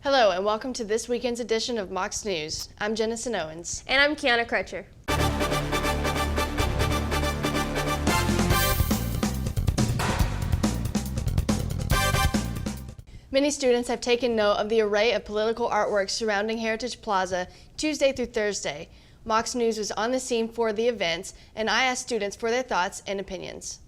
Hello and welcome to this weekend's edition of Mox News. I'm Jenison Owens. And I'm Kiyanna Crutcher. Many students have taken note of the array of political artwork surrounding Heritage Plaza Tuesday through Thursday. Mox News was on the scene for the events, and I asked students for their thoughts and opinions.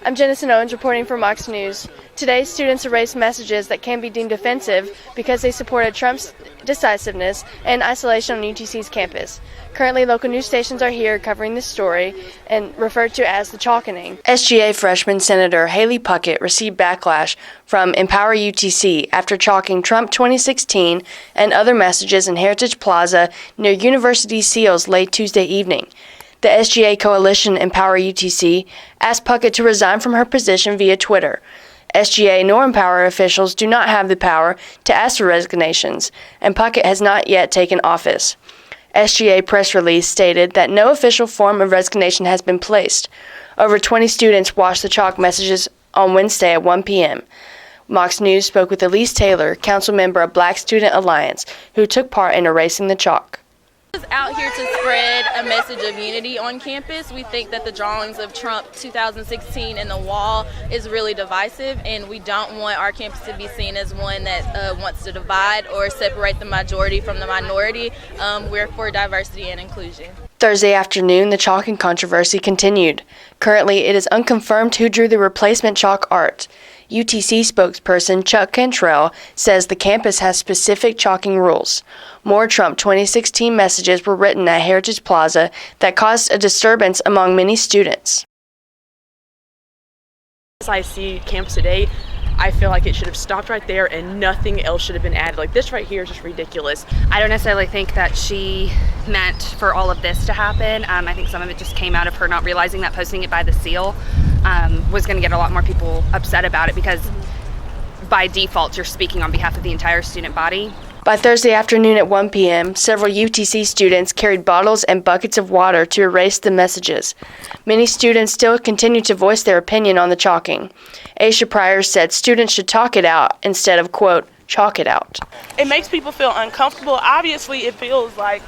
I'm Jenison Owens reporting for Mox News. Today, students erased messages that can be deemed offensive because they supported Trump's decisiveness and isolation on UTC's campus. Currently, local news stations are here covering this story and referred to as the chalkening. SGA freshman Senator Haley Puckett received backlash from Empower UTC after chalking Trump 2016 and other messages in Heritage Plaza near University Seals late Tuesday evening. The SGA coalition Empower UTC asked Puckett to resign from her position via Twitter. SGA nor Empower officials do not have the power to ask for resignations, and Puckett has not yet taken office. SGA press release stated that no official form of resignation has been placed. Over 20 students watched the chalk messages on Wednesday at 1 p.m. Mox News spoke with Elise Taylor, council member of Black Student Alliance, who took part in erasing the chalk. Out here to spread a message of unity on campus. We think that the drawings of Trump 2016 in the wall is really divisive, and we don't want our campus to be seen as one that wants to divide or separate the majority from the minority. We're for diversity and inclusion. Thursday afternoon, the chalking controversy continued. Currently, it is unconfirmed who drew the replacement chalk art. UTC spokesperson Chuck Cantrell says the campus has specific chalking rules. More Trump 2016 messages were written at Heritage Plaza that caused a disturbance among many students. As I see campus today, I feel like it should have stopped right there and nothing else should have been added. Like, this right here is just ridiculous. I don't necessarily think that she meant for all of this to happen. I think some of it just came out of her not realizing that posting it by the seal was going to get a lot more people upset about it, because by default you're speaking on behalf of the entire student body. By Thursday afternoon at 1 p.m., several UTC students carried bottles and buckets of water to erase the messages. Many students still continue to voice their opinion on the chalking. Aisha Pryor said students should talk it out instead of, quote, chalk it out. It makes people feel uncomfortable. Obviously, it feels like,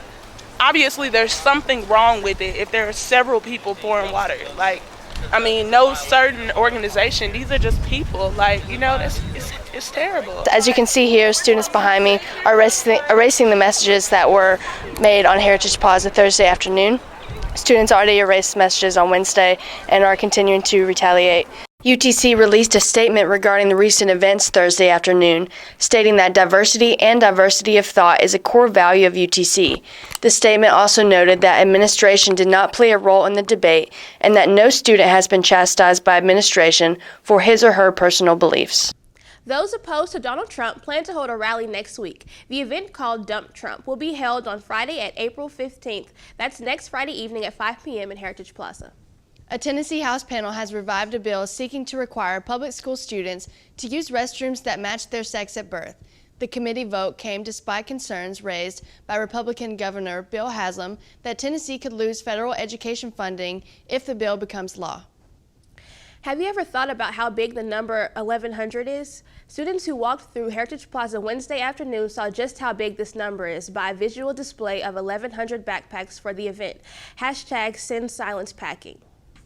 there's something wrong with it if there are several people pouring water. Like, I mean, no certain organization. These are just people. Like, it's terrible. As you can see here, students behind me are erasing the messages that were made on Heritage Plaza Thursday afternoon. Students already erased messages on Wednesday and are continuing to retaliate. UTC released a statement regarding the recent events Thursday afternoon, stating that diversity and diversity of thought is a core value of UTC. The statement also noted that administration did not play a role in the debate and that no student has been chastised by administration for his or her personal beliefs. Those opposed to Donald Trump plan to hold a rally next week. The event, called Dump Trump, will be held on Friday at April 15th. That's next Friday evening at 5 p.m. in Heritage Plaza. A Tennessee House panel has revived a bill seeking to require public school students to use restrooms that match their sex at birth. The committee vote came despite concerns raised by Republican Governor Bill Haslam that Tennessee could lose federal education funding if the bill becomes law. Have you ever thought about how big the number 1,100 is? Students who walked through Heritage Plaza Wednesday afternoon saw just how big this number is by a visual display of 1,100 backpacks for the event. Hashtag Send Silence Packing.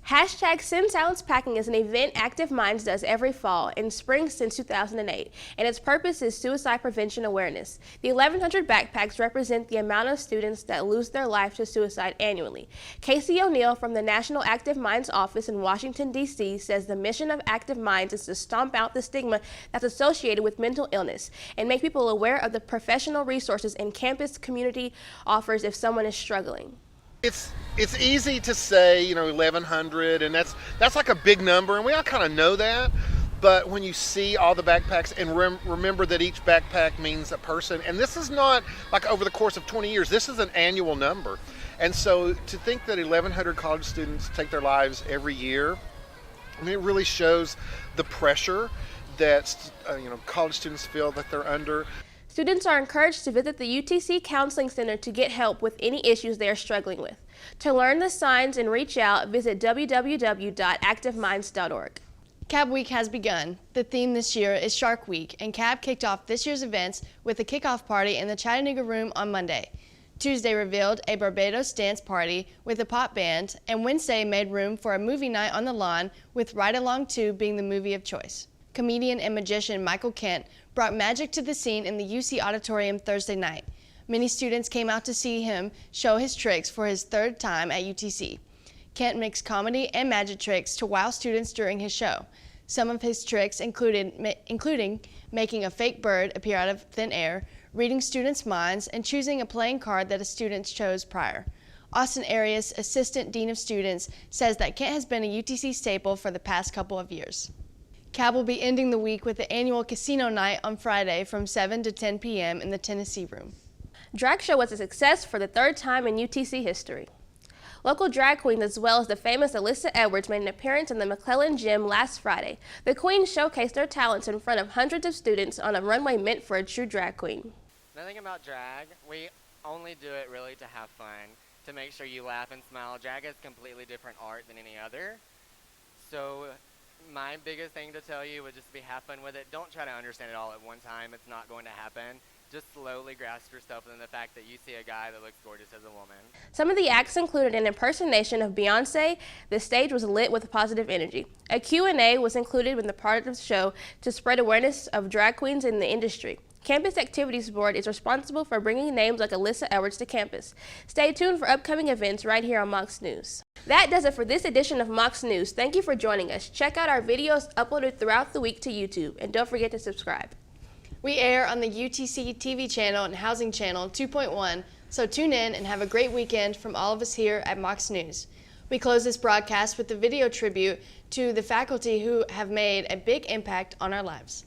Hashtag Send Silence Packing is an event Active Minds does every fall and spring since 2008, and its purpose is suicide prevention awareness. The 1,100 backpacks represent the amount of students that lose their life to suicide annually. Casey O'Neill from the National Active Minds office in Washington, D.C. says the mission of Active Minds is to stomp out the stigma that's associated with mental illness and make people aware of the professional resources and campus community offers if someone is struggling. It's easy to say, 1,100, and that's like a big number, and we all kind of know that. But when you see all the backpacks and remember that each backpack means a person, and this is not like over the course of 20 years, this is an annual number. And so to think that 1,100 college students take their lives every year, it really shows the pressure that college students feel that they're under. Students are encouraged to visit the UTC Counseling Center to get help with any issues they are struggling with. To learn the signs and reach out, visit www.activeminds.org. Cab Week has begun. The theme this year is Shark Week, and Cab kicked off this year's events with a kickoff party in the Chattanooga Room on Monday. Tuesday revealed a Barbados dance party with a pop band, and Wednesday made room for a movie night on the lawn, with Ride Along 2 being the movie of choice. Comedian and magician Michael Kent brought magic to the scene in the UC Auditorium Thursday night. Many students came out to see him show his tricks for his third time at UTC. Kent mixed comedy and magic tricks to wow students during his show. Some of his tricks including making a fake bird appear out of thin air, reading students' minds, and choosing a playing card that a student chose prior. Austin Arias, Assistant Dean of Students, says that Kent has been a UTC staple for the past couple of years. Cab will be ending the week with the annual casino night on Friday from 7 to 10 p.m. in the Tennessee Room. Drag show was a success for the third time in UTC history. Local drag queens as well as the famous Alyssa Edwards made an appearance in the McClellan Gym last Friday. The queens showcased their talents in front of hundreds of students on a runway meant for a true drag queen. The thing about drag, we only do it really to have fun, to make sure you laugh and smile. Drag is completely different art than any other. So my biggest thing to tell you would just be have fun with it. Don't try to understand it all at one time. It's not going to happen. Just slowly grasp yourself in the fact that you see a guy that looks gorgeous as a woman. Some of the acts included an impersonation of Beyonce. The stage was lit with positive energy. A Q&A was included in the part of the show to spread awareness of drag queens in the industry. Campus Activities Board is responsible for bringing names like Alyssa Edwards to campus. Stay tuned for upcoming events right here on Mox News. That does it for this edition of Mox News. Thank you for joining us. Check out our videos uploaded throughout the week to YouTube, and don't forget to subscribe. We air on the UTC TV channel and Housing Channel 2.1, so tune in and have a great weekend from all of us here at Mox News. We close this broadcast with a video tribute to the faculty who have made a big impact on our lives.